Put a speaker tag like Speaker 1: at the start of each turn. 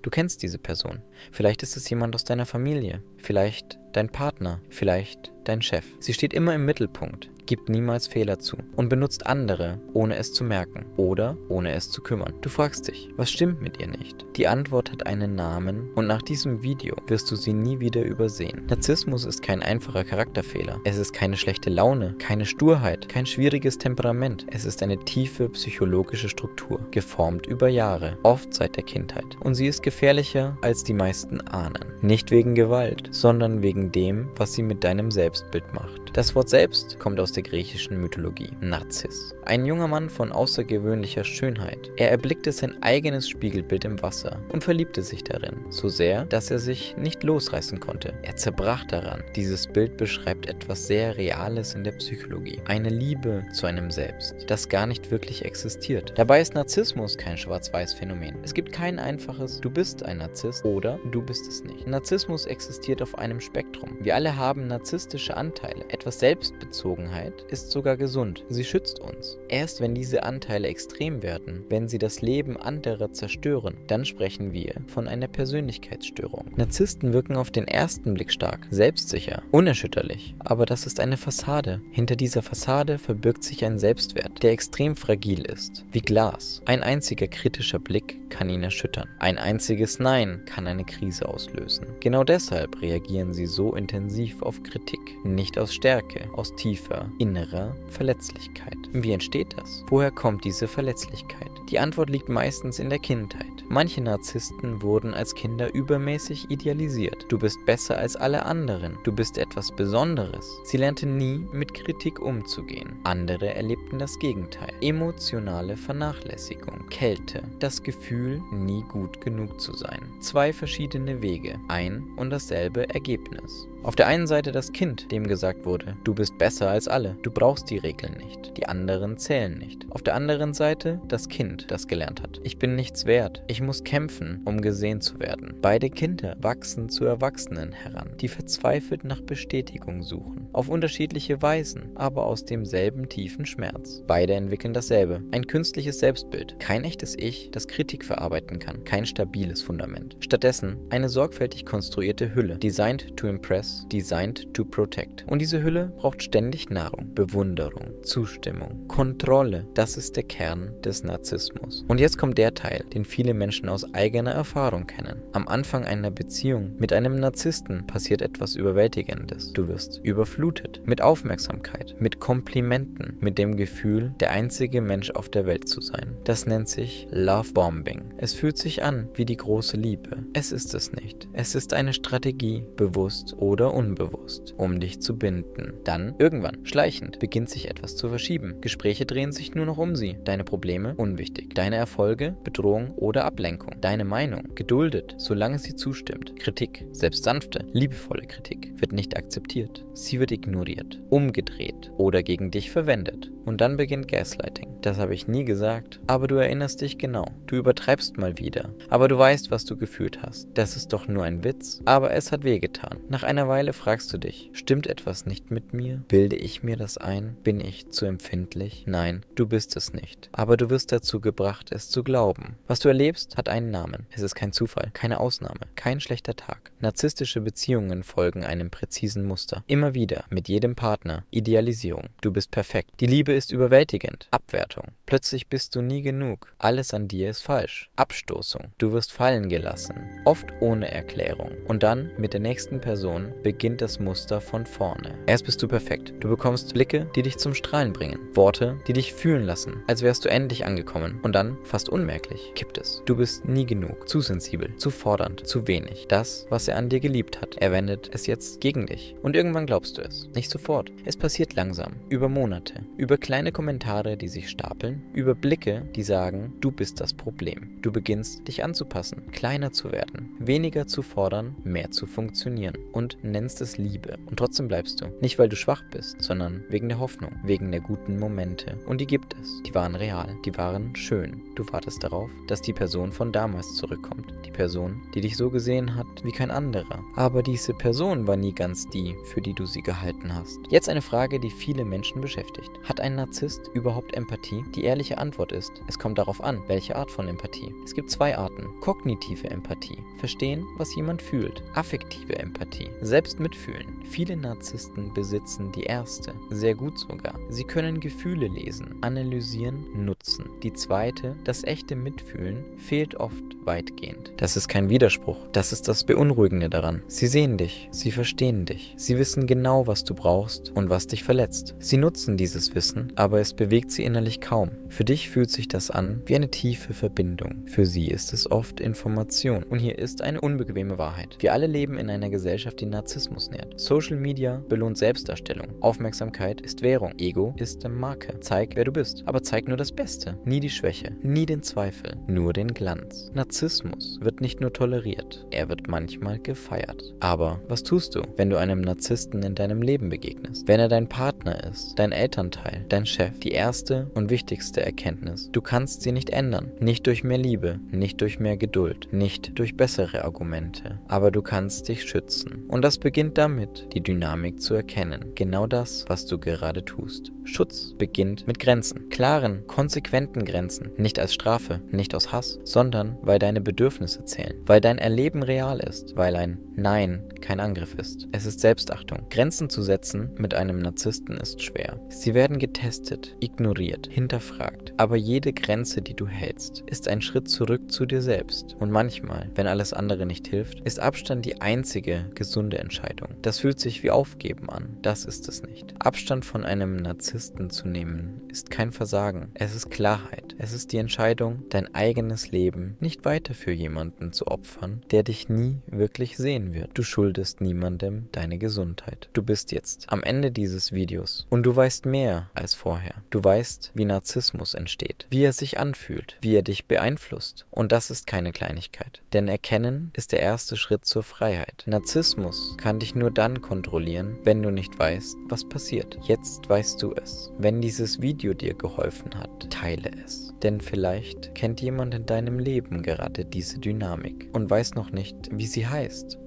Speaker 1: Du kennst diese Person. Vielleicht ist es jemand aus deiner Familie, vielleicht dein Partner, vielleicht dein Chef. Sie steht immer im Mittelpunkt, gibt niemals Fehler zu und benutzt andere, ohne es zu merken oder ohne es zu kümmern. Du fragst dich, was stimmt mit ihr nicht? Die Antwort hat einen Namen und nach diesem Video wirst du sie nie wieder übersehen. Narzissmus ist kein einfacher Charakterfehler. Es ist keine schlechte Laune, keine Sturheit, kein schwieriges Temperament. Es ist eine tiefe psychologische Struktur, geformt über Jahre, oft seit der Kindheit. Und sie ist gefährlicher, als die meisten ahnen. Nicht wegen Gewalt, sondern wegen dem, was sie mit deinem Selbstbild macht. Das Wort selbst kommt aus der griechischen Mythologie, Narziss. Ein junger Mann von außergewöhnlicher Schönheit. Er erblickte sein eigenes Spiegelbild im Wasser und verliebte sich darin, so sehr, dass er sich nicht losreißen konnte. Er zerbrach daran. Dieses Bild beschreibt etwas sehr Reales in der Psychologie. Eine Liebe zu einem Selbst, das gar nicht wirklich existiert. Dabei ist Narzissmus kein Schwarz-Weiß-Phänomen. Es gibt kein einfaches, du bist ein Narzisst oder du bist es nicht. Narzissmus existiert auf einem Spektrum. Wir alle haben narzisstische Anteile. Etwas Selbstbezogenheit ist sogar gesund. Sie schützt uns. Erst wenn diese Anteile extrem werden, wenn sie das Leben anderer zerstören, dann sprechen wir von einer Persönlichkeitsstörung. Narzissten wirken auf den ersten Blick stark, selbstsicher, unerschütterlich. Aber das ist eine Fassade. Hinter dieser Fassade verbirgt sich ein Selbstwert, der extrem fragil ist. Wie Glas. Ein einziger kritischer Blick kann ihn erschüttern. Ein einziges Nein kann eine Krise auslösen. Genau deshalb reagieren sie so intensiv auf Kritik. Nicht aus Stärke, aus tiefer, innerer Verletzlichkeit. Wie entsteht das? Woher kommt diese Verletzlichkeit? Die Antwort liegt meistens in der Kindheit. Manche Narzissten wurden als Kinder übermäßig idealisiert. Du bist besser als alle anderen. Du bist etwas Besonderes. Sie lernten nie, mit Kritik umzugehen. Andere erlebten das Gegenteil. Emotionale Vernachlässigung, Kälte, das Gefühl, nie gut genug zu sein. Zwei verschiedene Wege, ein und dasselbe Ergebnis. Auf der einen Seite das Kind, dem gesagt wurde, du bist besser als alle, du brauchst die Regeln nicht, die anderen zählen nicht. Auf der anderen Seite das Kind, das gelernt hat, ich bin nichts wert, ich muss kämpfen, um gesehen zu werden. Beide Kinder wachsen zu Erwachsenen heran, die verzweifelt nach Bestätigung suchen, auf unterschiedliche Weisen, aber aus demselben tiefen Schmerz. Beide entwickeln dasselbe, ein künstliches Selbstbild, kein echtes Ich, das Kritik verarbeiten kann, kein stabiles Fundament. Stattdessen eine sorgfältig konstruierte Hülle, designed to impress, designed to protect. Und diese Hülle braucht ständig Nahrung, Bewunderung, Zustimmung, Kontrolle. Das ist der Kern des Narzissmus. Und jetzt kommt der Teil, den viele Menschen aus eigener Erfahrung kennen. Am Anfang einer Beziehung mit einem Narzissten passiert etwas Überwältigendes. Du wirst überflutet mit Aufmerksamkeit, mit Komplimenten, mit dem Gefühl, der einzige Mensch auf der Welt zu sein. Das nennt sich Love Bombing. Es fühlt sich an wie die große Liebe. Es ist es nicht. Es ist eine Strategie, bewusst oder unbewusst, um dich zu binden. Dann, irgendwann, schleichend, beginnt sich etwas zu verschieben. Gespräche drehen sich nur noch um sie. Deine Probleme, unwichtig. Deine Erfolge, Bedrohung oder Ablenkung. Deine Meinung, geduldet, solange sie zustimmt. Kritik, selbst sanfte, liebevolle Kritik, wird nicht akzeptiert. Sie wird ignoriert, umgedreht oder gegen dich verwendet. Und dann beginnt Gaslighting. Das habe ich nie gesagt, aber du erinnerst dich genau. Du übertreibst mal wieder. Aber du weißt, was du gefühlt hast. Das ist doch nur ein Witz. Aber es hat wehgetan. Nach einer Weile fragst du dich, stimmt etwas nicht mit mir? Bilde ich mir das ein? Bin ich zu empfindlich? Nein, du bist es nicht. Aber du wirst dazu gebracht, es zu glauben. Was du erlebst, hat einen Namen. Es ist kein Zufall, keine Ausnahme, kein schlechter Tag. Narzisstische Beziehungen folgen einem präzisen Muster. Immer wieder, mit jedem Partner. Idealisierung. Du bist perfekt. Die Liebe ist überwältigend. Abwertung. Plötzlich bist du nie genug. Alles an dir ist falsch. Abstoßung. Du wirst fallen gelassen. Oft ohne Erklärung. Und dann, mit der nächsten Person, beginnt das Muster von vorne. Erst bist du perfekt. Du bekommst Blicke, die dich zum Strahlen bringen. Worte, die dich fühlen lassen, als wärst du endlich angekommen. Und dann, fast unmerklich, kippt es. Du bist nie genug. Zu sensibel, zu fordernd, zu wenig. Das, was er an dir geliebt hat, er wendet es jetzt gegen dich. Und irgendwann glaubst du es. Nicht sofort. Es passiert langsam. Über Monate. Über kleine Kommentare, die sich stapeln. Über Blicke, die sagen, du bist das Problem. Du beginnst, dich anzupassen, kleiner zu werden, weniger zu fordern, mehr zu funktionieren. Und nennst es Liebe. Und trotzdem bleibst du. Nicht, weil du schwach bist, sondern wegen der Hoffnung, wegen der guten Momente. Und die gibt es. Die waren real. Die waren schön. Du wartest darauf, dass die Person von damals zurückkommt. Die Person, die dich so gesehen hat wie kein anderer. Aber diese Person war nie ganz die, für die du sie gehalten hast. Jetzt eine Frage, die viele Menschen beschäftigt. Hat ein ein Narzisst überhaupt Empathie? Die ehrliche Antwort ist, es kommt darauf an, welche Art von Empathie. Es gibt zwei Arten. Kognitive Empathie. Verstehen, was jemand fühlt. Affektive Empathie. Selbst mitfühlen. Viele Narzissten besitzen die erste. Sehr gut sogar. Sie können Gefühle lesen, analysieren, nutzen. Die zweite, das echte Mitfühlen, fehlt oft weitgehend. Das ist kein Widerspruch. Das ist das Beunruhigende daran. Sie sehen dich. Sie verstehen dich. Sie wissen genau, was du brauchst und was dich verletzt. Sie nutzen dieses Wissen, aber es bewegt sie innerlich kaum. Für dich fühlt sich das an wie eine tiefe Verbindung. Für sie ist es oft Information. Und hier ist eine unbequeme Wahrheit. Wir alle leben in einer Gesellschaft, die Narzissmus nährt. Social Media belohnt Selbstdarstellung. Aufmerksamkeit ist Währung. Ego ist Marke. Zeig, wer du bist. Aber zeig nur das Beste. Nie die Schwäche. Nie den Zweifel. Nur den Glanz. Narzissmus wird nicht nur toleriert. Er wird manchmal gefeiert. Aber was tust du, wenn du einem Narzissten in deinem Leben begegnest? Wenn er dein Partner ist, dein Elternteil, dein Chef? Die erste und wichtigste Erkenntnis: Du kannst sie nicht ändern. Nicht durch mehr Liebe, nicht durch mehr Geduld, nicht durch bessere Argumente. Aber du kannst dich schützen. Und das beginnt damit, die Dynamik zu erkennen. Genau das, was du gerade tust. Schutz beginnt mit Grenzen. Klaren, konsequenten Grenzen. Nicht als Strafe, nicht aus Hass, sondern weil deine Bedürfnisse zählen. Weil dein Erleben real ist. Weil ein Nein kein Angriff ist. Es ist Selbstachtung. Grenzen zu setzen mit einem Narzissten ist schwer. Sie werden getestet, ignoriert, hinterfragt. Aber jede Grenze, die du hältst, ist ein Schritt zurück zu dir selbst. Und manchmal, wenn alles andere nicht hilft, ist Abstand die einzige gesunde Entscheidung. Das fühlt sich wie Aufgeben an. Das ist es nicht. Abstand von einem Narzissten zu nehmen, ist kein Versagen. Es ist Klarheit. Es ist die Entscheidung, dein eigenes Leben nicht weiter für jemanden zu opfern, der dich nie wirklich sehen wird. Du schuldest niemandem deine Gesundheit. Du bist jetzt am Ende dieses Videos und du weißt mehr als vorher. Du weißt, wie Narzissmus entsteht, wie er sich anfühlt, wie er dich beeinflusst. Und das ist keine Kleinigkeit. Denn Erkennen ist der erste Schritt zur Freiheit. Narzissmus kann dich nur dann kontrollieren, wenn du nicht weißt, was passiert. Jetzt weißt du es. Wenn dieses Video dir geholfen hat, teile es. Denn vielleicht kennt jemand in deinem Leben gerade diese Dynamik und weiß noch nicht, wie sie heißt.